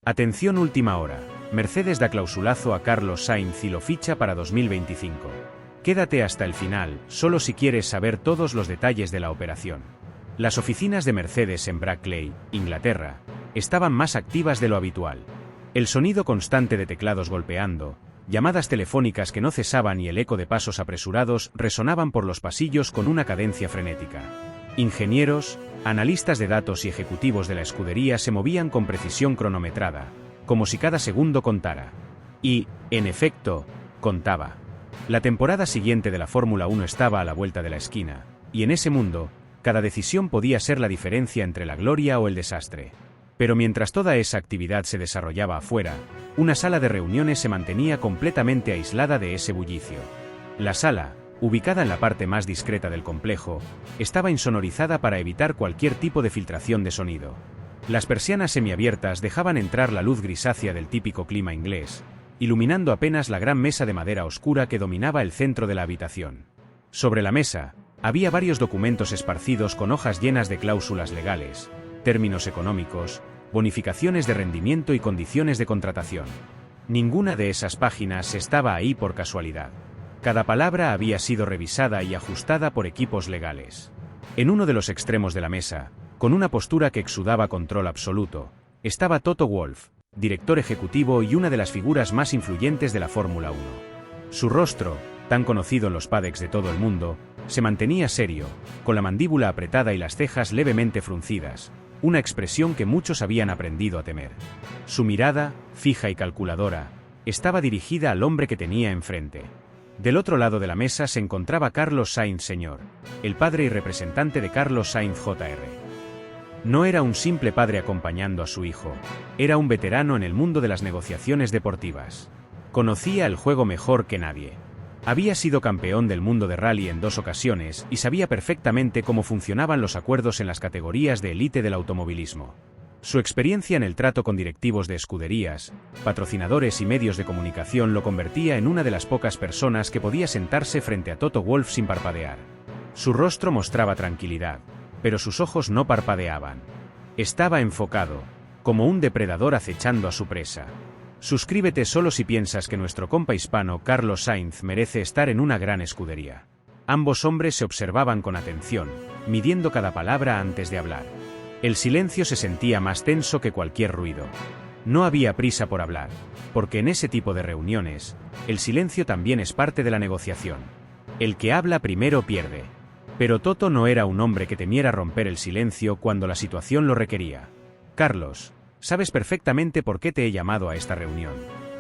Atención última hora. Mercedes da clausulazo a Carlos Sainz y lo ficha para 2025. Quédate hasta el final, solo si quieres saber todos los detalles de la operación. Las oficinas de Mercedes en Brackley, Inglaterra, estaban más activas de lo habitual. El sonido constante de teclados golpeando, llamadas telefónicas que no cesaban y el eco de pasos apresurados resonaban por los pasillos con una cadencia frenética. Ingenieros, analistas de datos y ejecutivos de la escudería se movían con precisión cronometrada, como si cada segundo contara. Y, en efecto, contaba. La temporada siguiente de la Fórmula 1 estaba a la vuelta de la esquina, y en ese mundo, cada decisión podía ser la diferencia entre la gloria o el desastre. Pero mientras toda esa actividad se desarrollaba afuera, una sala de reuniones se mantenía completamente aislada de ese bullicio. La sala, ubicada en la parte más discreta del complejo, estaba insonorizada para evitar cualquier tipo de filtración de sonido. Las persianas semiabiertas dejaban entrar la luz grisácea del típico clima inglés, iluminando apenas la gran mesa de madera oscura que dominaba el centro de la habitación. Sobre la mesa, había varios documentos esparcidos con hojas llenas de cláusulas legales, términos económicos, bonificaciones de rendimiento y condiciones de contratación. Ninguna de esas páginas estaba ahí por casualidad. Cada palabra había sido revisada y ajustada por equipos legales. En uno de los extremos de la mesa, con una postura que exudaba control absoluto, estaba Toto Wolff, director ejecutivo y una de las figuras más influyentes de la Fórmula 1. Su rostro, tan conocido en los paddocks de todo el mundo, se mantenía serio, con la mandíbula apretada y las cejas levemente fruncidas, una expresión que muchos habían aprendido a temer. Su mirada, fija y calculadora, estaba dirigida al hombre que tenía enfrente. Del otro lado de la mesa se encontraba Carlos Sainz Sr., el padre y representante de Carlos Sainz Jr. No era un simple padre acompañando a su hijo, era un veterano en el mundo de las negociaciones deportivas. Conocía el juego mejor que nadie. Había sido campeón del mundo de rally en 2 ocasiones y sabía perfectamente cómo funcionaban los acuerdos en las categorías de élite del automovilismo. Su experiencia en el trato con directivos de escuderías, patrocinadores y medios de comunicación lo convertía en una de las pocas personas que podía sentarse frente a Toto Wolff sin parpadear. Su rostro mostraba tranquilidad, pero sus ojos no parpadeaban. Estaba enfocado, como un depredador acechando a su presa. Suscríbete solo si piensas que nuestro compa hispano Carlos Sainz merece estar en una gran escudería. Ambos hombres se observaban con atención, midiendo cada palabra antes de hablar. El silencio se sentía más tenso que cualquier ruido. No había prisa por hablar, porque en ese tipo de reuniones, el silencio también es parte de la negociación. El que habla primero pierde. Pero Toto no era un hombre que temiera romper el silencio cuando la situación lo requería. Carlos, sabes perfectamente por qué te he llamado a esta reunión,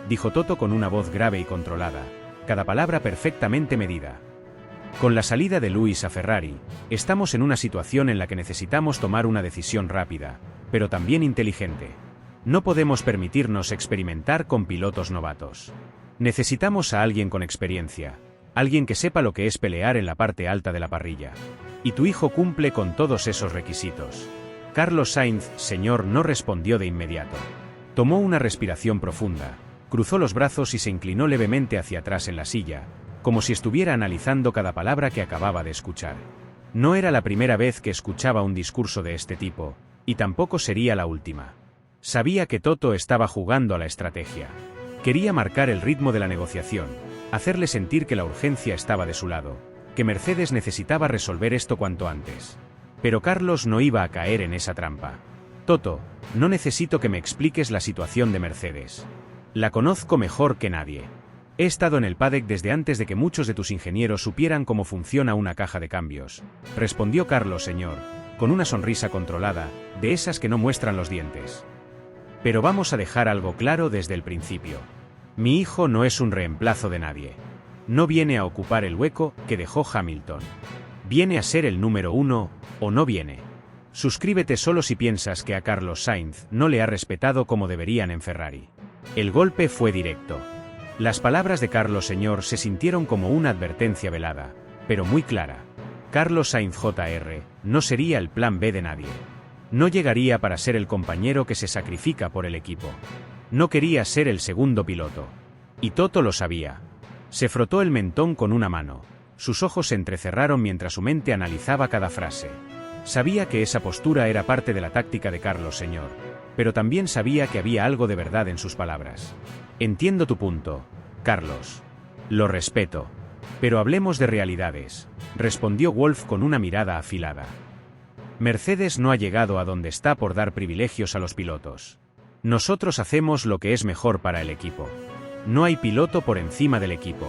dijo Toto con una voz grave y controlada, cada palabra perfectamente medida. Con la salida de Lewis a Ferrari, estamos en una situación en la que necesitamos tomar una decisión rápida, pero también inteligente. No podemos permitirnos experimentar con pilotos novatos. Necesitamos a alguien con experiencia, alguien que sepa lo que es pelear en la parte alta de la parrilla. Y tu hijo cumple con todos esos requisitos. Carlos Sainz, señor, no respondió de inmediato. Tomó una respiración profunda, cruzó los brazos y se inclinó levemente hacia atrás en la silla, como si estuviera analizando cada palabra que acababa de escuchar. No era la primera vez que escuchaba un discurso de este tipo, y tampoco sería la última. Sabía que Toto estaba jugando a la estrategia. Quería marcar el ritmo de la negociación, hacerle sentir que la urgencia estaba de su lado, que Mercedes necesitaba resolver esto cuanto antes. Pero Carlos no iba a caer en esa trampa. Toto, no necesito que me expliques la situación de Mercedes. La conozco mejor que nadie. He estado en el paddock desde antes de que muchos de tus ingenieros supieran cómo funciona una caja de cambios, respondió Carlos Sr., con una sonrisa controlada, de esas que no muestran los dientes. Pero vamos a dejar algo claro desde el principio. Mi hijo no es un reemplazo de nadie. No viene a ocupar el hueco que dejó Hamilton. Viene a ser el número 1, o no viene. Suscríbete solo si piensas que a Carlos Sainz no le ha respetado como deberían en Ferrari. El golpe fue directo. Las palabras de Carlos Sr. se sintieron como una advertencia velada, pero muy clara. Carlos Sainz Jr. no sería el plan B de nadie. No llegaría para ser el compañero que se sacrifica por el equipo. No quería ser el segundo piloto. Y Toto lo sabía. Se frotó el mentón con una mano. Sus ojos se entrecerraron mientras su mente analizaba cada frase. Sabía que esa postura era parte de la táctica de Carlos Sr. pero también sabía que había algo de verdad en sus palabras. Entiendo tu punto, Carlos. Lo respeto. Pero hablemos de realidades, respondió Wolff con una mirada afilada. Mercedes no ha llegado a donde está por dar privilegios a los pilotos. Nosotros hacemos lo que es mejor para el equipo. No hay piloto por encima del equipo.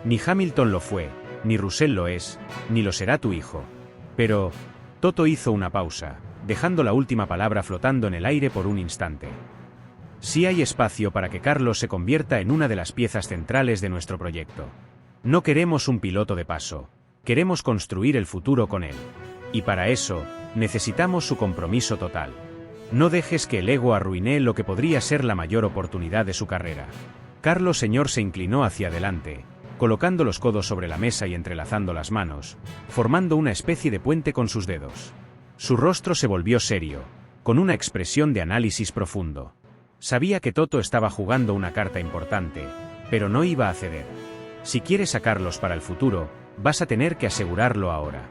Ni Hamilton lo fue, ni Russell lo es, ni lo será tu hijo. Pero, Toto hizo una pausa, dejando la última palabra flotando en el aire por un instante. Sí hay espacio para que Carlos se convierta en una de las piezas centrales de nuestro proyecto. No queremos un piloto de paso, queremos construir el futuro con él. Y para eso, necesitamos su compromiso total. No dejes que el ego arruine lo que podría ser la mayor oportunidad de su carrera. Carlos Señor se inclinó hacia adelante, colocando los codos sobre la mesa y entrelazando las manos, formando una especie de puente con sus dedos. Su rostro se volvió serio, con una expresión de análisis profundo. Sabía que Toto estaba jugando una carta importante, pero no iba a ceder. Si quieres sacarlos para el futuro, vas a tener que asegurarlo ahora.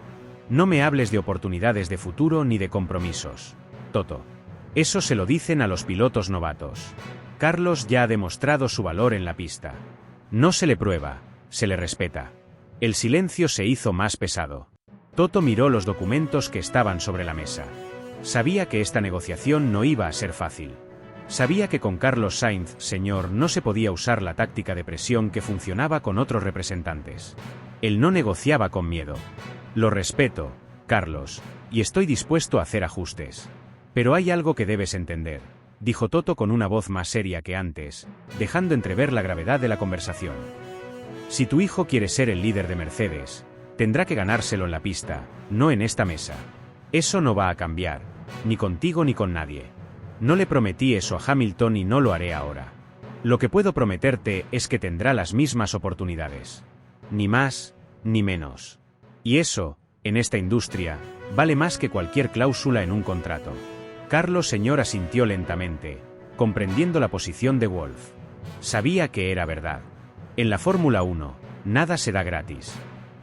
No me hables de oportunidades de futuro ni de compromisos, Toto. Eso se lo dicen a los pilotos novatos. Carlos ya ha demostrado su valor en la pista. No se le prueba, se le respeta. El silencio se hizo más pesado. Toto miró los documentos que estaban sobre la mesa. Sabía que esta negociación no iba a ser fácil. Sabía que con Carlos Sainz, señor, no se podía usar la táctica de presión que funcionaba con otros representantes. Él no negociaba con miedo. Lo respeto, Carlos, y estoy dispuesto a hacer ajustes. Pero hay algo que debes entender, dijo Toto con una voz más seria que antes, dejando entrever la gravedad de la conversación. Si tu hijo quiere ser el líder de Mercedes, tendrá que ganárselo en la pista, no en esta mesa. Eso no va a cambiar, ni contigo ni con nadie. No le prometí eso a Hamilton y no lo haré ahora. Lo que puedo prometerte es que tendrá las mismas oportunidades. Ni más, ni menos. Y eso, en esta industria, vale más que cualquier cláusula en un contrato. Carlos Señor asintió lentamente, comprendiendo la posición de Wolff. Sabía que era verdad. En la Fórmula 1, nada se da gratis.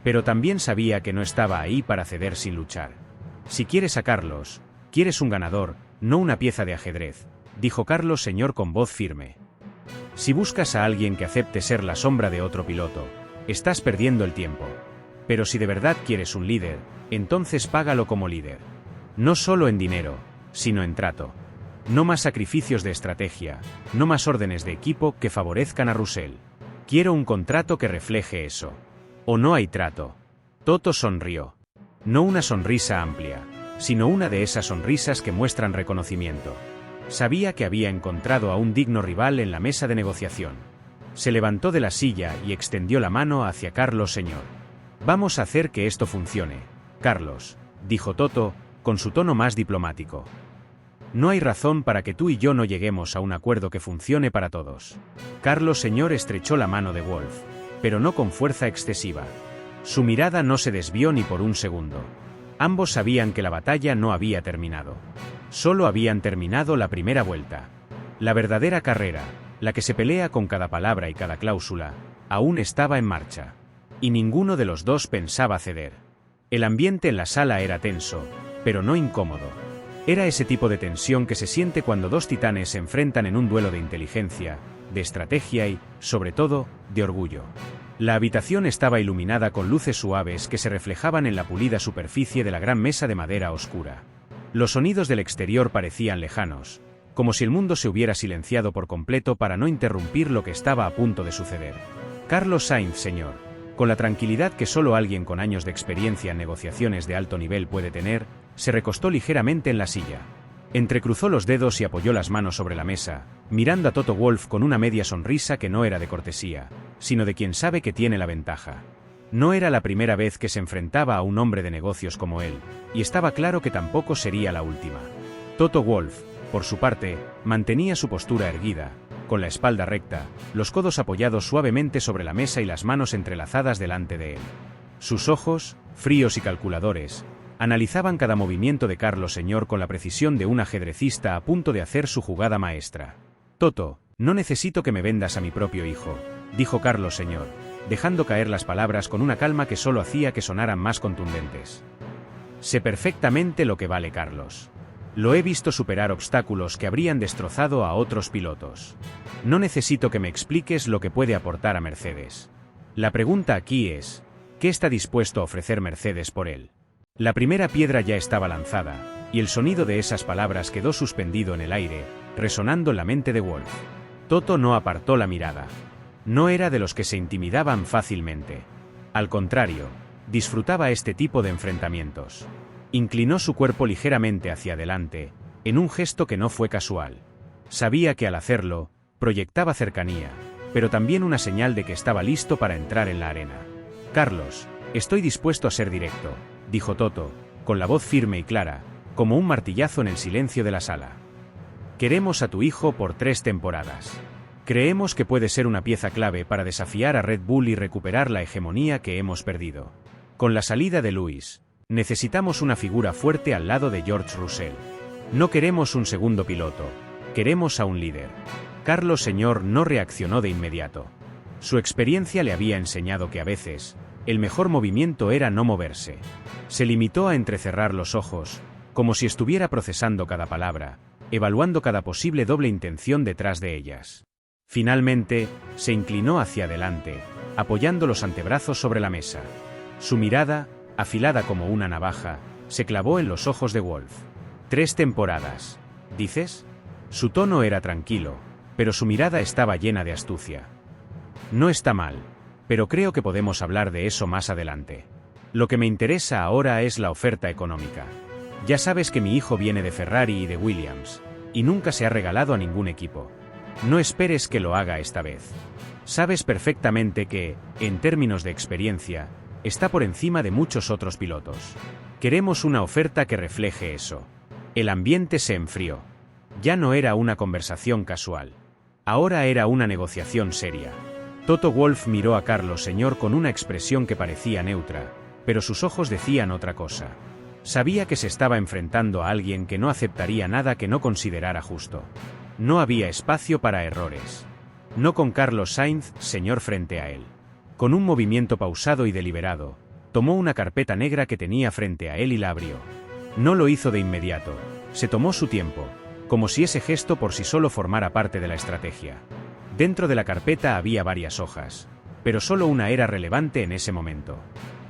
Pero también sabía que no estaba ahí para ceder sin luchar. Si quieres a Carlos, quieres un ganador, no una pieza de ajedrez, dijo Carlos Señor con voz firme. Si buscas a alguien que acepte ser la sombra de otro piloto, estás perdiendo el tiempo. Pero si de verdad quieres un líder, entonces págalo como líder. No solo en dinero, sino en trato. No más sacrificios de estrategia, no más órdenes de equipo que favorezcan a Russell. Quiero un contrato que refleje eso. ¿O no hay trato? Toto sonrió. No una sonrisa amplia, sino una de esas sonrisas que muestran reconocimiento. Sabía que había encontrado a un digno rival en la mesa de negociación. Se levantó de la silla y extendió la mano hacia Carlos Señor. Vamos a hacer que esto funcione, Carlos, dijo Toto, con su tono más diplomático. No hay razón para que tú y yo no lleguemos a un acuerdo que funcione para todos. Carlos Señor estrechó la mano de Wolff, pero no con fuerza excesiva. Su mirada no se desvió ni por un segundo. Ambos sabían que la batalla no había terminado. Solo habían terminado la primera vuelta. La verdadera carrera, la que se pelea con cada palabra y cada cláusula, aún estaba en marcha. Y ninguno de los dos pensaba ceder. El ambiente en la sala era tenso, pero no incómodo. Era ese tipo de tensión que se siente cuando dos titanes se enfrentan en un duelo de inteligencia, de estrategia y, sobre todo, de orgullo. La habitación estaba iluminada con luces suaves que se reflejaban en la pulida superficie de la gran mesa de madera oscura. Los sonidos del exterior parecían lejanos, como si el mundo se hubiera silenciado por completo para no interrumpir lo que estaba a punto de suceder. Carlos Sainz, señor, con la tranquilidad que solo alguien con años de experiencia en negociaciones de alto nivel puede tener, se recostó ligeramente en la silla. Entrecruzó los dedos y apoyó las manos sobre la mesa, mirando a Toto Wolff con una media sonrisa que no era de cortesía, sino de quien sabe que tiene la ventaja. No era la primera vez que se enfrentaba a un hombre de negocios como él, y estaba claro que tampoco sería la última. Toto Wolff, por su parte, mantenía su postura erguida, con la espalda recta, los codos apoyados suavemente sobre la mesa y las manos entrelazadas delante de él. Sus ojos, fríos y calculadores, analizaban cada movimiento de Carlos Señor con la precisión de un ajedrecista a punto de hacer su jugada maestra. Toto, no necesito que me vendas a mi propio hijo, dijo Carlos Señor, dejando caer las palabras con una calma que solo hacía que sonaran más contundentes. Sé perfectamente lo que vale Carlos. Lo he visto superar obstáculos que habrían destrozado a otros pilotos. No necesito que me expliques lo que puede aportar a Mercedes. La pregunta aquí es, ¿qué está dispuesto a ofrecer Mercedes por él? La primera piedra ya estaba lanzada, y el sonido de esas palabras quedó suspendido en el aire, resonando en la mente de Wolff. Toto no apartó la mirada. No era de los que se intimidaban fácilmente. Al contrario, disfrutaba este tipo de enfrentamientos. Inclinó su cuerpo ligeramente hacia adelante, en un gesto que no fue casual. Sabía que al hacerlo, proyectaba cercanía, pero también una señal de que estaba listo para entrar en la arena. Carlos, estoy dispuesto a ser directo, dijo Toto, con la voz firme y clara, como un martillazo en el silencio de la sala. Queremos a tu hijo por 3 temporadas. Creemos que puede ser una pieza clave para desafiar a Red Bull y recuperar la hegemonía que hemos perdido. Con la salida de Lewis, necesitamos una figura fuerte al lado de George Russell. No queremos un segundo piloto, queremos a un líder. Carlos Sr. no reaccionó de inmediato. Su experiencia le había enseñado que a veces, el mejor movimiento era no moverse. Se limitó a entrecerrar los ojos, como si estuviera procesando cada palabra, evaluando cada posible doble intención detrás de ellas. Finalmente, se inclinó hacia adelante, apoyando los antebrazos sobre la mesa. Su mirada, afilada como una navaja, se clavó en los ojos de Wolff. 3 temporadas, ¿dices? Su tono era tranquilo, pero su mirada estaba llena de astucia. No está mal, pero creo que podemos hablar de eso más adelante. Lo que me interesa ahora es la oferta económica. Ya sabes que mi hijo viene de Ferrari y de Williams, y nunca se ha regalado a ningún equipo. No esperes que lo haga esta vez. Sabes perfectamente que, en términos de experiencia, está por encima de muchos otros pilotos. Queremos una oferta que refleje eso. El ambiente se enfrió. Ya no era una conversación casual. Ahora era una negociación seria. Toto Wolff miró a Carlos Sr. con una expresión que parecía neutra, pero sus ojos decían otra cosa. Sabía que se estaba enfrentando a alguien que no aceptaría nada que no considerara justo. No había espacio para errores. No con Carlos Sainz, señor, frente a él. Con un movimiento pausado y deliberado, tomó una carpeta negra que tenía frente a él y la abrió. No lo hizo de inmediato, se tomó su tiempo, como si ese gesto por sí solo formara parte de la estrategia. Dentro de la carpeta había varias hojas, pero solo una era relevante en ese momento.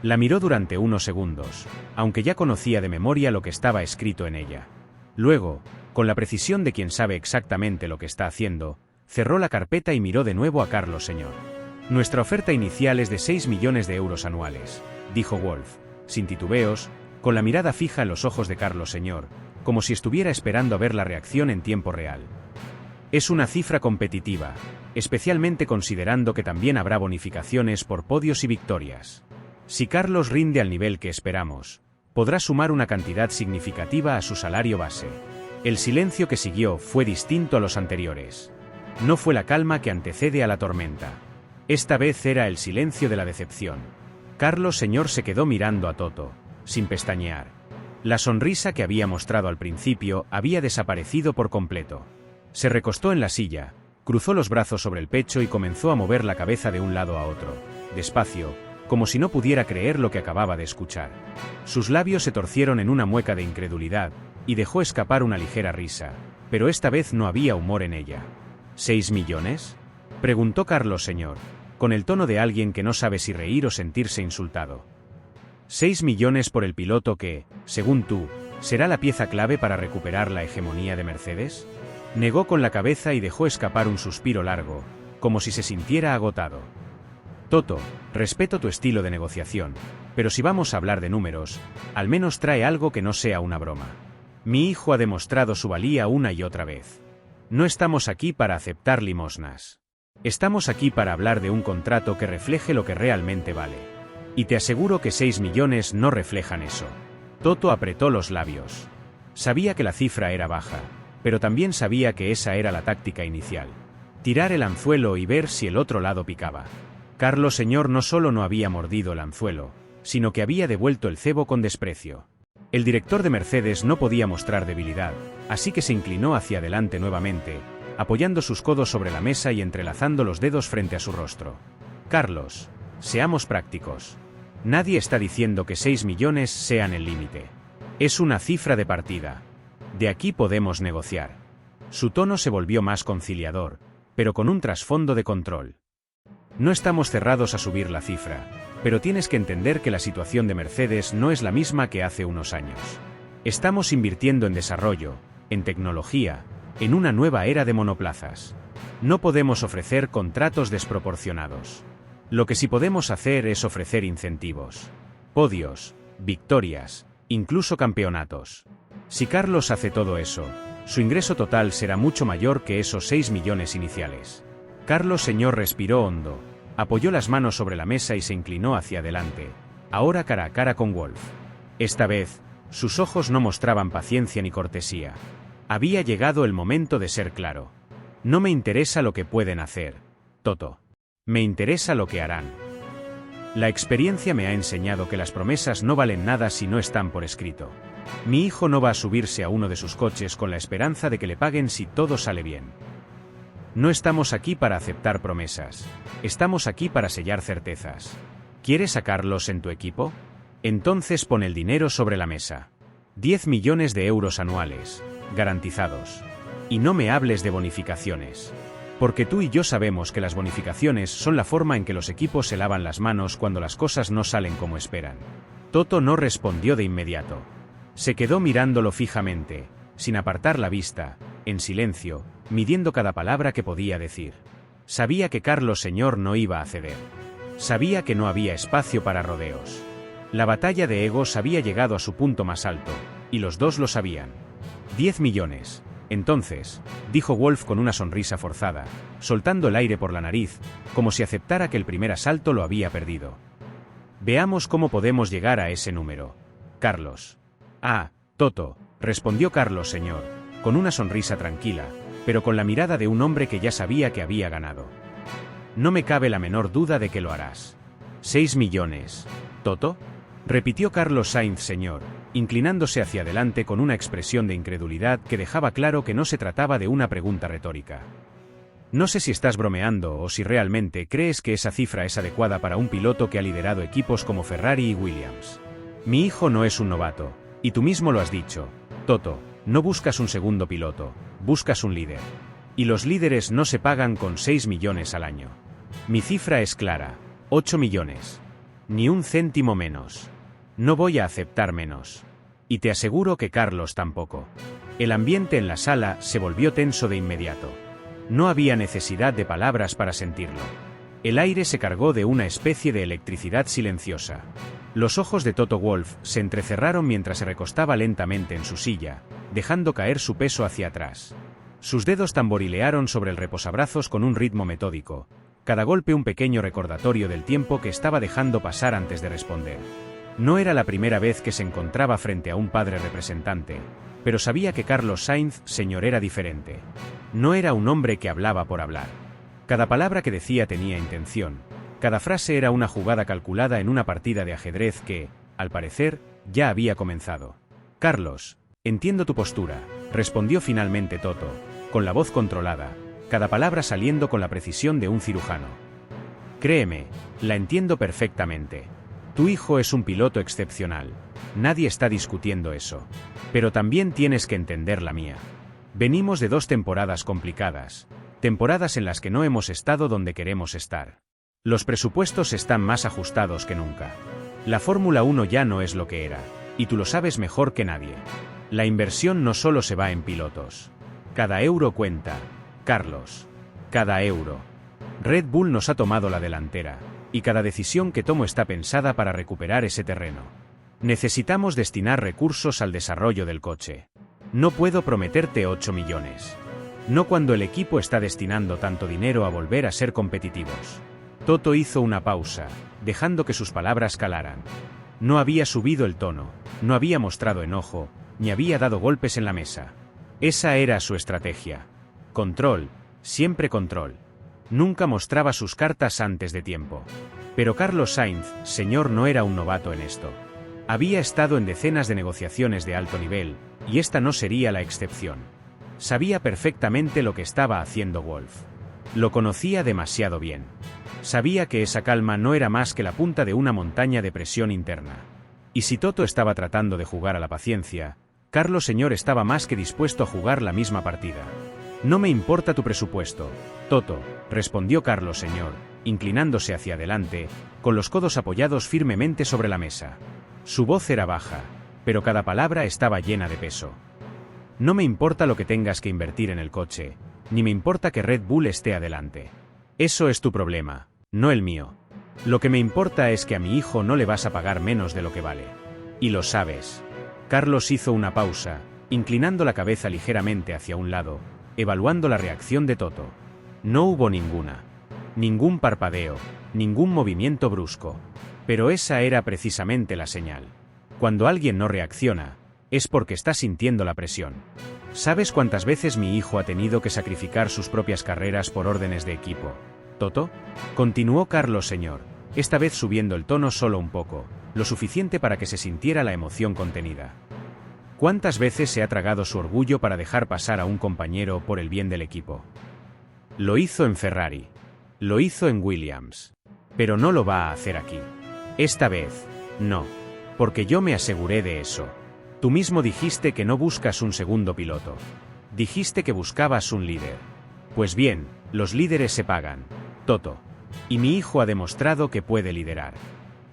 La miró durante unos segundos, aunque ya conocía de memoria lo que estaba escrito en ella. Luego, con la precisión de quien sabe exactamente lo que está haciendo, cerró la carpeta y miró de nuevo a Carlos Sr. Nuestra oferta inicial es de 6 millones de euros anuales, dijo Wolff, sin titubeos, con la mirada fija en los ojos de Carlos Sr., como si estuviera esperando a ver la reacción en tiempo real. Es una cifra competitiva, especialmente considerando que también habrá bonificaciones por podios y victorias. Si Carlos rinde al nivel que esperamos, podrá sumar una cantidad significativa a su salario base. El silencio que siguió fue distinto a los anteriores. No fue la calma que antecede a la tormenta. Esta vez era el silencio de la decepción. Carlos Sr. se quedó mirando a Toto, sin pestañear. La sonrisa que había mostrado al principio había desaparecido por completo. Se recostó en la silla, cruzó los brazos sobre el pecho y comenzó a mover la cabeza de un lado a otro, despacio, como si no pudiera creer lo que acababa de escuchar. Sus labios se torcieron en una mueca de incredulidad, y dejó escapar una ligera risa, pero esta vez no había humor en ella. ¿6 millones? Preguntó Carlos Sr., con el tono de alguien que no sabe si reír o sentirse insultado. 6 millones por el piloto que, según tú, será la pieza clave para recuperar la hegemonía de Mercedes? Negó con la cabeza y dejó escapar un suspiro largo, como si se sintiera agotado. Toto, respeto tu estilo de negociación, pero si vamos a hablar de números, al menos trae algo que no sea una broma. Mi hijo ha demostrado su valía una y otra vez. No estamos aquí para aceptar limosnas. Estamos aquí para hablar de un contrato que refleje lo que realmente vale. Y te aseguro que 6 millones no reflejan eso. Toto apretó los labios. Sabía que la cifra era baja, pero también sabía que esa era la táctica inicial. Tirar el anzuelo y ver si el otro lado picaba. Carlos Sr. no solo no había mordido el anzuelo, sino que había devuelto el cebo con desprecio. El director de Mercedes no podía mostrar debilidad, así que se inclinó hacia adelante nuevamente, apoyando sus codos sobre la mesa y entrelazando los dedos frente a su rostro. Carlos, seamos prácticos. Nadie está diciendo que 6 millones sean el límite. Es una cifra de partida. De aquí podemos negociar. Su tono se volvió más conciliador, pero con un trasfondo de control. No estamos cerrados a subir la cifra, pero tienes que entender que la situación de Mercedes no es la misma que hace unos años. Estamos invirtiendo en desarrollo, en tecnología, en una nueva era de monoplazas. No podemos ofrecer contratos desproporcionados. Lo que sí podemos hacer es ofrecer incentivos. Podios, victorias, incluso campeonatos. Si Carlos hace todo eso, su ingreso total será mucho mayor que esos 6 millones iniciales. Carlos Señor respiró hondo, apoyó las manos sobre la mesa y se inclinó hacia adelante, ahora cara a cara con Wolff. Esta vez, sus ojos no mostraban paciencia ni cortesía. Había llegado el momento de ser claro. No me interesa lo que pueden hacer, Toto. Me interesa lo que harán. La experiencia me ha enseñado que las promesas no valen nada si no están por escrito. Mi hijo no va a subirse a uno de sus coches con la esperanza de que le paguen si todo sale bien. No estamos aquí para aceptar promesas. Estamos aquí para sellar certezas. ¿Quieres sacarlos en tu equipo? Entonces pon el dinero sobre la mesa. 10 millones de euros anuales, garantizados. Y no me hables de bonificaciones. Porque tú y yo sabemos que las bonificaciones son la forma en que los equipos se lavan las manos cuando las cosas no salen como esperan. Toto no respondió de inmediato. Se quedó mirándolo fijamente, sin apartar la vista, en silencio, midiendo cada palabra que podía decir. Sabía que Carlos Señor no iba a ceder. Sabía que no había espacio para rodeos. La batalla de egos había llegado a su punto más alto, y los dos lo sabían. 10 millones. Entonces, dijo Wolff con una sonrisa forzada, soltando el aire por la nariz, como si aceptara que el primer asalto lo había perdido. Veamos cómo podemos llegar a ese número. Carlos. Ah, Toto, respondió Carlos Señor, con una sonrisa tranquila, pero con la mirada de un hombre que ya sabía que había ganado. No me cabe la menor duda de que lo harás. 6 millones. ¿Toto? Repitió Carlos Sainz Señor, inclinándose hacia adelante con una expresión de incredulidad que dejaba claro que no se trataba de una pregunta retórica. No sé si estás bromeando o si realmente crees que esa cifra es adecuada para un piloto que ha liderado equipos como Ferrari y Williams. Mi hijo no es un novato, y tú mismo lo has dicho, Toto, no buscas un segundo piloto, buscas un líder. Y los líderes no se pagan con 6 millones al año. Mi cifra es clara, 8 millones. Ni un céntimo menos. No voy a aceptar menos. Y te aseguro que Carlos tampoco. El ambiente en la sala se volvió tenso de inmediato. No había necesidad de palabras para sentirlo. El aire se cargó de una especie de electricidad silenciosa. Los ojos de Toto Wolff se entrecerraron mientras se recostaba lentamente en su silla, dejando caer su peso hacia atrás. Sus dedos tamborilearon sobre el reposabrazos con un ritmo metódico, cada golpe un pequeño recordatorio del tiempo que estaba dejando pasar antes de responder. No era la primera vez que se encontraba frente a un padre representante, pero sabía que Carlos Sainz Señor era diferente. No era un hombre que hablaba por hablar. Cada palabra que decía tenía intención, cada frase era una jugada calculada en una partida de ajedrez que, al parecer, ya había comenzado. Carlos, entiendo tu postura, respondió finalmente Toto, con la voz controlada, cada palabra saliendo con la precisión de un cirujano. Créeme, la entiendo perfectamente. Tu hijo es un piloto excepcional. Nadie está discutiendo eso. Pero también tienes que entender la mía. Venimos de 2 temporadas complicadas. Temporadas en las que no hemos estado donde queremos estar. Los presupuestos están más ajustados que nunca. La Fórmula 1 ya no es lo que era. Y tú lo sabes mejor que nadie. La inversión no solo se va en pilotos. Cada euro cuenta, Carlos. Cada euro. Red Bull nos ha tomado la delantera. Y cada decisión que tomo está pensada para recuperar ese terreno. Necesitamos destinar recursos al desarrollo del coche. No puedo prometerte 8 millones. No cuando el equipo está destinando tanto dinero a volver a ser competitivos. Toto hizo una pausa, dejando que sus palabras calaran. No había subido el tono, no había mostrado enojo, ni había dado golpes en la mesa. Esa era su estrategia. Control, siempre control. Nunca mostraba sus cartas antes de tiempo. Pero Carlos Sainz, Señor, no era un novato en esto. Había estado en decenas de negociaciones de alto nivel, y esta no sería la excepción. Sabía perfectamente lo que estaba haciendo Wolff. Lo conocía demasiado bien. Sabía que esa calma no era más que la punta de una montaña de presión interna. Y si Toto estaba tratando de jugar a la paciencia, Carlos Señor estaba más que dispuesto a jugar la misma partida. No me importa tu presupuesto, Toto, respondió Carlos Señor, inclinándose hacia adelante, con los codos apoyados firmemente sobre la mesa. Su voz era baja, pero cada palabra estaba llena de peso. No me importa lo que tengas que invertir en el coche, ni me importa que Red Bull esté adelante. Eso es tu problema, no el mío. Lo que me importa es que a mi hijo no le vas a pagar menos de lo que vale. Y lo sabes. Carlos hizo una pausa, inclinando la cabeza ligeramente hacia un lado, evaluando la reacción de Toto. No hubo ninguna. Ningún parpadeo, ningún movimiento brusco. Pero esa era precisamente la señal. Cuando alguien no reacciona, es porque está sintiendo la presión. ¿Sabes cuántas veces mi hijo ha tenido que sacrificar sus propias carreras por órdenes de equipo, Toto? Continuó Carlos Señor, esta vez subiendo el tono solo un poco, lo suficiente para que se sintiera la emoción contenida. ¿Cuántas veces se ha tragado su orgullo para dejar pasar a un compañero por el bien del equipo? Lo hizo en Ferrari. Lo hizo en Williams. Pero no lo va a hacer aquí. Esta vez, no. Porque yo me aseguré de eso. Tú mismo dijiste que no buscas un segundo piloto. Dijiste que buscabas un líder. Pues bien, los líderes se pagan, Toto. Y mi hijo ha demostrado que puede liderar.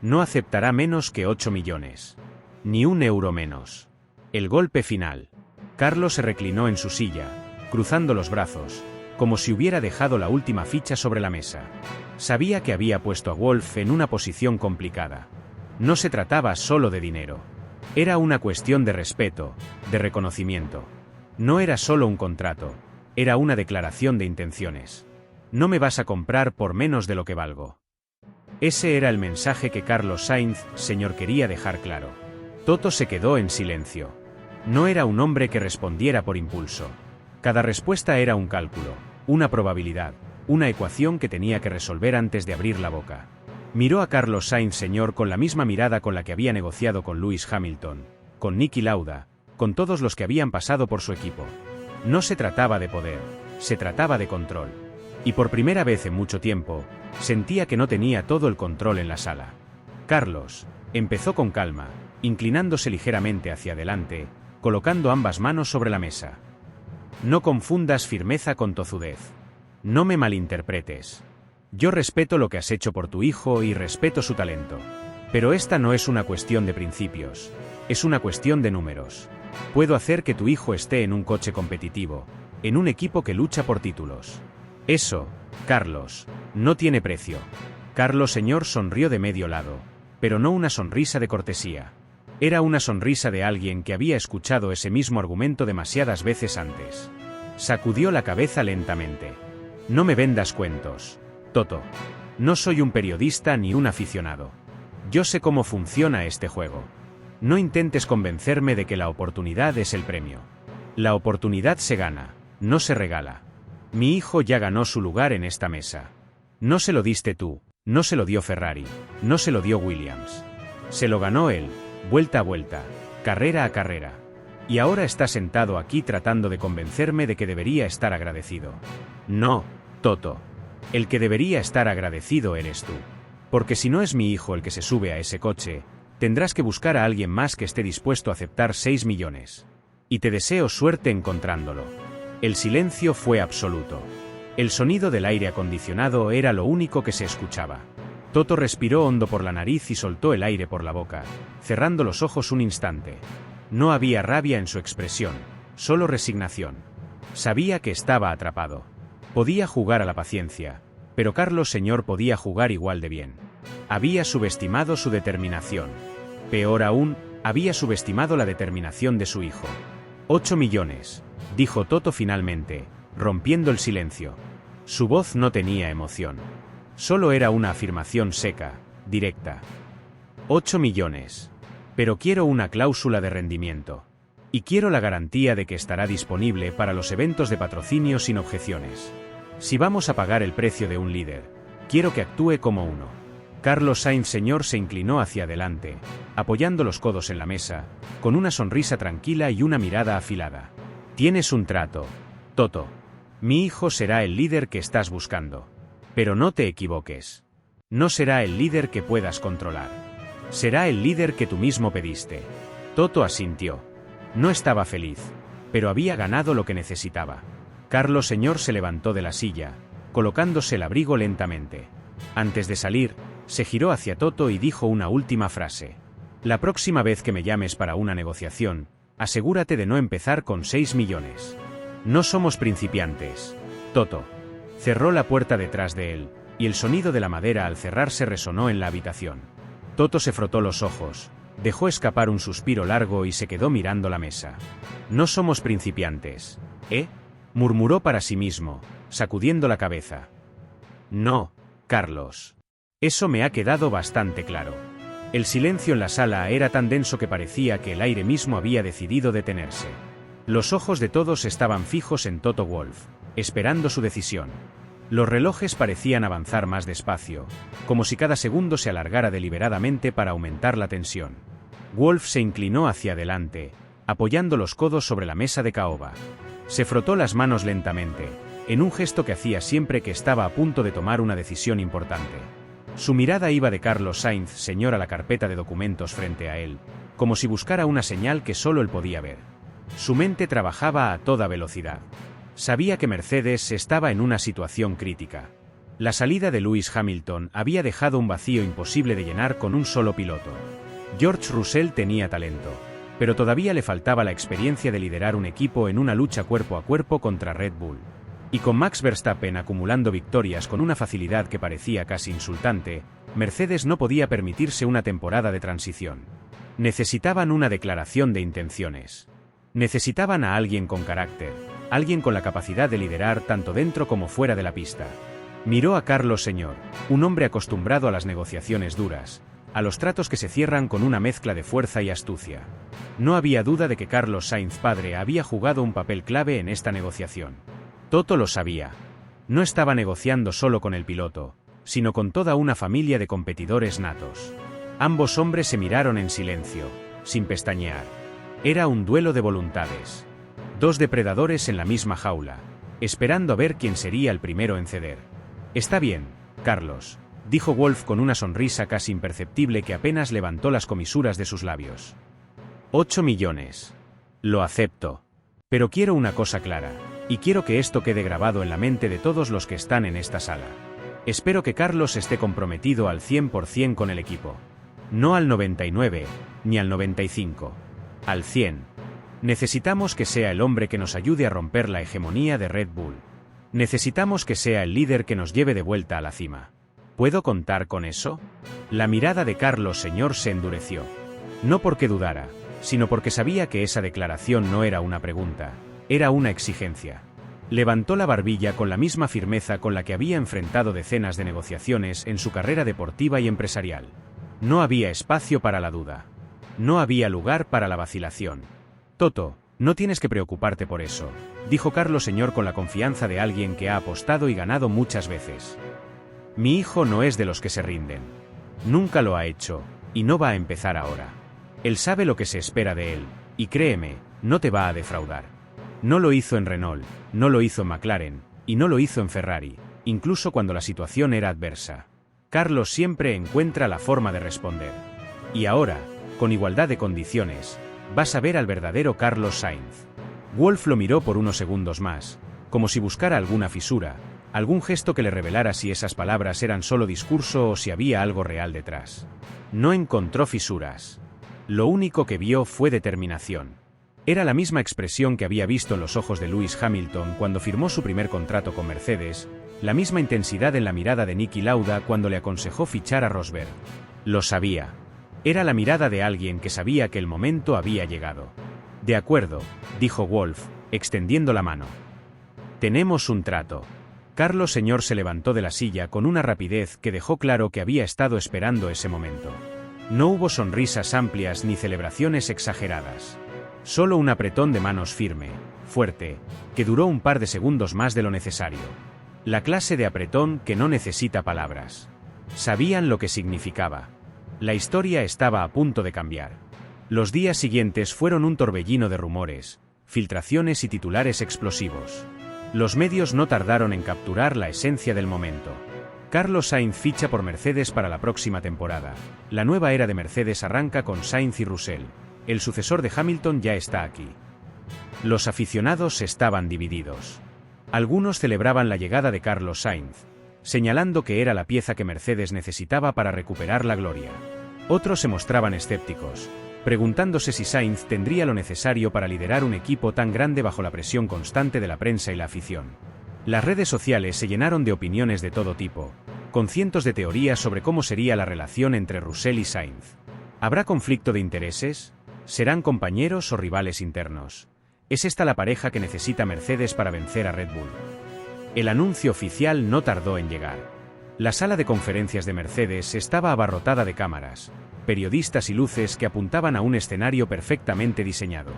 No aceptará menos que 8 millones. Ni un euro menos. El golpe final. Carlos se reclinó en su silla, cruzando los brazos, como si hubiera dejado la última ficha sobre la mesa. Sabía que había puesto a Wolf en una posición complicada. No se trataba solo de dinero. Era una cuestión de respeto, de reconocimiento. No era solo un contrato, era una declaración de intenciones. No me vas a comprar por menos de lo que valgo. Ese era el mensaje que Carlos Sainz, señor, quería dejar claro. Toto se quedó en silencio. No era un hombre que respondiera por impulso. Cada respuesta era un cálculo, una probabilidad, una ecuación que tenía que resolver antes de abrir la boca. Miró a Carlos Sainz Sr. con la misma mirada con la que había negociado con Lewis Hamilton, con Niki Lauda, con todos los que habían pasado por su equipo. No se trataba de poder, se trataba de control. Y por primera vez en mucho tiempo, sentía que no tenía todo el control en la sala. Carlos empezó con calma, inclinándose ligeramente hacia adelante, colocando ambas manos sobre la mesa. No confundas firmeza con tozudez. No me malinterpretes. Yo respeto lo que has hecho por tu hijo y respeto su talento. Pero esta no es una cuestión de principios, es una cuestión de números. Puedo hacer que tu hijo esté en un coche competitivo, en un equipo que lucha por títulos. Eso, Carlos, no tiene precio. Carlos Señor sonrió de medio lado, pero no una sonrisa de cortesía. Era una sonrisa de alguien que había escuchado ese mismo argumento demasiadas veces antes. Sacudió la cabeza lentamente. No me vendas cuentos, Toto. No soy un periodista ni un aficionado. Yo sé cómo funciona este juego. No intentes convencerme de que la oportunidad es el premio. La oportunidad se gana, no se regala. Mi hijo ya ganó su lugar en esta mesa. No se lo diste tú, no se lo dio Ferrari, no se lo dio Williams. Se lo ganó él, vuelta a vuelta, carrera a carrera. Y ahora está sentado aquí tratando de convencerme de que debería estar agradecido. No, Toto. El que debería estar agradecido eres tú. Porque si no es mi hijo el que se sube a ese coche, tendrás que buscar a alguien más que esté dispuesto a aceptar 6 millones. Y te deseo suerte encontrándolo. El silencio fue absoluto. El sonido del aire acondicionado era lo único que se escuchaba. Toto respiró hondo por la nariz y soltó el aire por la boca, cerrando los ojos un instante. No había rabia en su expresión, solo resignación. Sabía que estaba atrapado. Podía jugar a la paciencia, pero Carlos Señor podía jugar igual de bien. Había subestimado su determinación. Peor aún, había subestimado la determinación de su hijo. 8 millones, dijo Toto finalmente, rompiendo el silencio. Su voz no tenía emoción. Solo era una afirmación seca, directa. 8 millones. Pero quiero una cláusula de rendimiento. Y quiero la garantía de que estará disponible para los eventos de patrocinio sin objeciones. Si vamos a pagar el precio de un líder, quiero que actúe como uno. Carlos Sainz Sr. se inclinó hacia adelante, apoyando los codos en la mesa, con una sonrisa tranquila y una mirada afilada. Tienes un trato, Toto. Mi hijo será el líder que estás buscando. Pero no te equivoques. No será el líder que puedas controlar. Será el líder que tú mismo pediste. Toto asintió. No estaba feliz, pero había ganado lo que necesitaba. Carlos Señor se levantó de la silla, colocándose el abrigo lentamente. Antes de salir, se giró hacia Toto y dijo una última frase. La próxima vez que me llames para una negociación, asegúrate de no empezar con 6 millones. No somos principiantes. Toto. Cerró la puerta detrás de él, y el sonido de la madera al cerrarse resonó en la habitación. Toto se frotó los ojos, dejó escapar un suspiro largo y se quedó mirando la mesa. No somos principiantes, ¿eh? Murmuró para sí mismo, sacudiendo la cabeza. No, Carlos. Eso me ha quedado bastante claro. El silencio en la sala era tan denso que parecía que el aire mismo había decidido detenerse. Los ojos de todos estaban fijos en Toto Wolff, esperando su decisión. Los relojes parecían avanzar más despacio, como si cada segundo se alargara deliberadamente para aumentar la tensión. Wolff se inclinó hacia adelante, apoyando los codos sobre la mesa de caoba. Se frotó las manos lentamente, en un gesto que hacía siempre que estaba a punto de tomar una decisión importante. Su mirada iba de Carlos Sainz Sr. a la carpeta de documentos frente a él, como si buscara una señal que solo él podía ver. Su mente trabajaba a toda velocidad. Sabía que Mercedes estaba en una situación crítica. La salida de Lewis Hamilton había dejado un vacío imposible de llenar con un solo piloto. George Russell tenía talento, pero todavía le faltaba la experiencia de liderar un equipo en una lucha cuerpo a cuerpo contra Red Bull. Y con Max Verstappen acumulando victorias con una facilidad que parecía casi insultante, Mercedes no podía permitirse una temporada de transición. Necesitaban una declaración de intenciones. Necesitaban a alguien con carácter, alguien con la capacidad de liderar tanto dentro como fuera de la pista. Miró a Carlos Señor, un hombre acostumbrado a las negociaciones duras, a los tratos que se cierran con una mezcla de fuerza y astucia. No había duda de que Carlos Sainz padre había jugado un papel clave en esta negociación. Toto lo sabía. No estaba negociando solo con el piloto, sino con toda una familia de competidores natos. Ambos hombres se miraron en silencio, sin pestañear. Era un duelo de voluntades. Dos depredadores en la misma jaula, esperando a ver quién sería el primero en ceder. Está bien, Carlos, dijo Wolff con una sonrisa casi imperceptible que apenas levantó las comisuras de sus labios. 8 millones. Lo acepto. Pero quiero una cosa clara, y quiero que esto quede grabado en la mente de todos los que están en esta sala. Espero que Carlos esté comprometido al 100% con el equipo. No al 99, ni al 95. Al 100. Necesitamos que sea el hombre que nos ayude a romper la hegemonía de Red Bull. Necesitamos que sea el líder que nos lleve de vuelta a la cima. ¿Puedo contar con eso? La mirada de Carlos Señor se endureció. No porque dudara, sino porque sabía que esa declaración no era una pregunta, era una exigencia. Levantó la barbilla con la misma firmeza con la que había enfrentado decenas de negociaciones en su carrera deportiva y empresarial. No había espacio para la duda. No había lugar para la vacilación. Toto, no tienes que preocuparte por eso, dijo Carlos Señor con la confianza de alguien que ha apostado y ganado muchas veces. Mi hijo no es de los que se rinden. Nunca lo ha hecho, y no va a empezar ahora. Él sabe lo que se espera de él, y créeme, no te va a defraudar. No lo hizo en Renault, no lo hizo en McLaren, y no lo hizo en Ferrari, incluso cuando la situación era adversa. Carlos siempre encuentra la forma de responder. Y ahora, con igualdad de condiciones, vas a ver al verdadero Carlos Sainz. Wolff lo miró por unos segundos más, como si buscara alguna fisura, algún gesto que le revelara si esas palabras eran solo discurso o si había algo real detrás. No encontró fisuras. Lo único que vio fue determinación. Era la misma expresión que había visto en los ojos de Lewis Hamilton cuando firmó su primer contrato con Mercedes, la misma intensidad en la mirada de Niki Lauda cuando le aconsejó fichar a Rosberg. Lo sabía. Era la mirada de alguien que sabía que el momento había llegado. De acuerdo, dijo Wolff, extendiendo la mano. Tenemos un trato. Carlos Señor se levantó de la silla con una rapidez que dejó claro que había estado esperando ese momento. No hubo sonrisas amplias ni celebraciones exageradas. Solo un apretón de manos firme, fuerte, que duró un par de segundos más de lo necesario. La clase de apretón que no necesita palabras. Sabían lo que significaba. La historia estaba a punto de cambiar. Los días siguientes fueron un torbellino de rumores, filtraciones y titulares explosivos. Los medios no tardaron en capturar la esencia del momento. Carlos Sainz ficha por Mercedes para la próxima temporada. La nueva era de Mercedes arranca con Sainz y Russell. el sucesor de Hamilton ya está aquí. Los aficionados estaban divididos. Algunos celebraban la llegada de Carlos Sainz, señalando que era la pieza que Mercedes necesitaba para recuperar la gloria. Otros se mostraban escépticos, preguntándose si Sainz tendría lo necesario para liderar un equipo tan grande bajo la presión constante de la prensa y la afición. Las redes sociales se llenaron de opiniones de todo tipo, con cientos de teorías sobre cómo sería la relación entre Russell y Sainz. ¿Habrá conflicto de intereses? ¿Serán compañeros o rivales internos? ¿Es esta la pareja que necesita Mercedes para vencer a Red Bull? El anuncio oficial no tardó en llegar. La sala de conferencias de Mercedes estaba abarrotada de cámaras, periodistas y luces que apuntaban a un escenario perfectamente diseñado.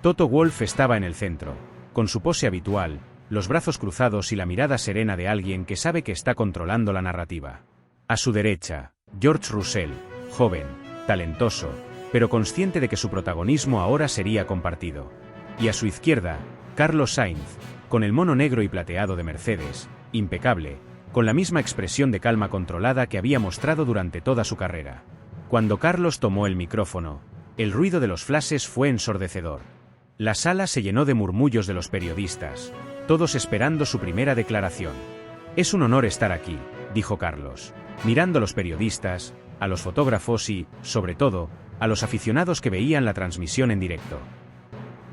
Toto Wolff estaba en el centro, con su pose habitual, los brazos cruzados y la mirada serena de alguien que sabe que está controlando la narrativa. A su derecha, George Russell, joven, talentoso, pero consciente de que su protagonismo ahora sería compartido. Y a su izquierda, Carlos Sainz, con el mono negro y plateado de Mercedes, impecable, con la misma expresión de calma controlada que había mostrado durante toda su carrera. Cuando Carlos tomó el micrófono, el ruido de los flashes fue ensordecedor. La sala se llenó de murmullos de los periodistas, todos esperando su primera declaración. «Es un honor estar aquí», dijo Carlos, mirando a los periodistas, a los fotógrafos y, sobre todo, a los aficionados que veían la transmisión en directo.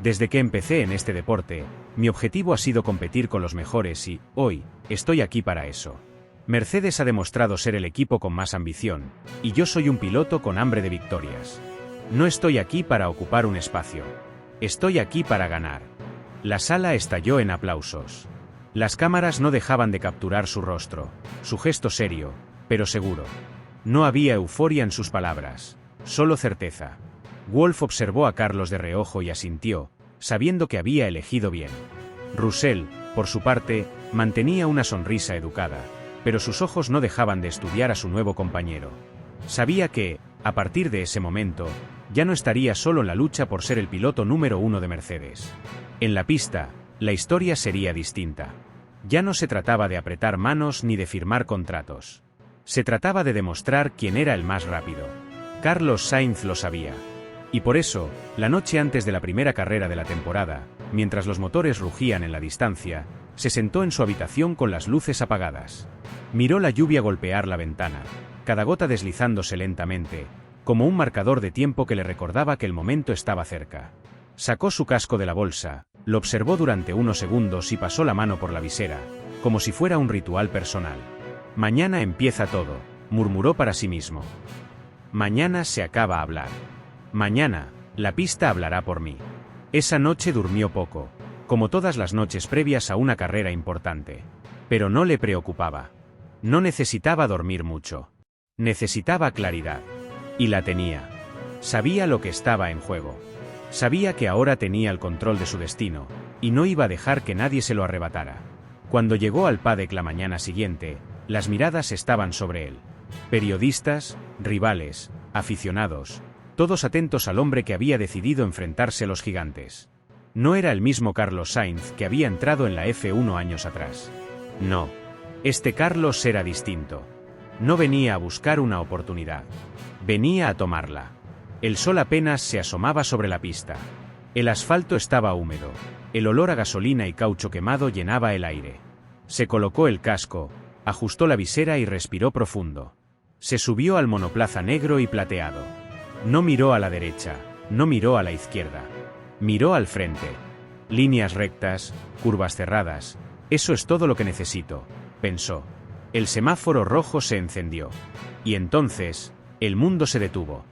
«Desde que empecé en este deporte, mi objetivo ha sido competir con los mejores y, hoy, estoy aquí para eso. Mercedes ha demostrado ser el equipo con más ambición, y yo soy un piloto con hambre de victorias. No estoy aquí para ocupar un espacio. Estoy aquí para ganar». La sala estalló en aplausos. Las cámaras no dejaban de capturar su rostro, su gesto serio, pero seguro. No había euforia en sus palabras, solo certeza. Wolff observó a Carlos de reojo y asintió, sabiendo que había elegido bien. Russell, por su parte, mantenía una sonrisa educada, pero sus ojos no dejaban de estudiar a su nuevo compañero. Sabía que, a partir de ese momento, ya no estaría solo en la lucha por ser el piloto número 1 de Mercedes. En la pista, la historia sería distinta. Ya no se trataba de apretar manos ni de firmar contratos. Se trataba de demostrar quién era el más rápido. Carlos Sainz lo sabía. Y por eso, la noche antes de la primera carrera de la temporada, mientras los motores rugían en la distancia, se sentó en su habitación con las luces apagadas. Miró la lluvia golpear la ventana, cada gota deslizándose lentamente, como un marcador de tiempo que le recordaba que el momento estaba cerca. Sacó su casco de la bolsa, lo observó durante unos segundos y pasó la mano por la visera, como si fuera un ritual personal. «Mañana empieza todo», murmuró para sí mismo. «Mañana se acaba hablar. Mañana, la pista hablará por mí». Esa noche durmió poco, como todas las noches previas a una carrera importante. Pero no le preocupaba. No necesitaba dormir mucho. Necesitaba claridad. Y la tenía. Sabía lo que estaba en juego. Sabía que ahora tenía el control de su destino, y no iba a dejar que nadie se lo arrebatara. Cuando llegó al paddock la mañana siguiente, las miradas estaban sobre él. Periodistas, rivales, aficionados, todos atentos al hombre que había decidido enfrentarse a los gigantes. No era el mismo Carlos Sainz que había entrado en la F1 años atrás. No. Este Carlos era distinto. No venía a buscar una oportunidad. Venía a tomarla. El sol apenas se asomaba sobre la pista. El asfalto estaba húmedo. El olor a gasolina y caucho quemado llenaba el aire. Se colocó el casco, ajustó la visera y respiró profundo. Se subió al monoplaza negro y plateado. No miró a la derecha, no miró a la izquierda. Miró al frente. Líneas rectas, curvas cerradas. Eso es todo lo que necesito, pensó. El semáforo rojo se encendió. Y entonces, el mundo se detuvo.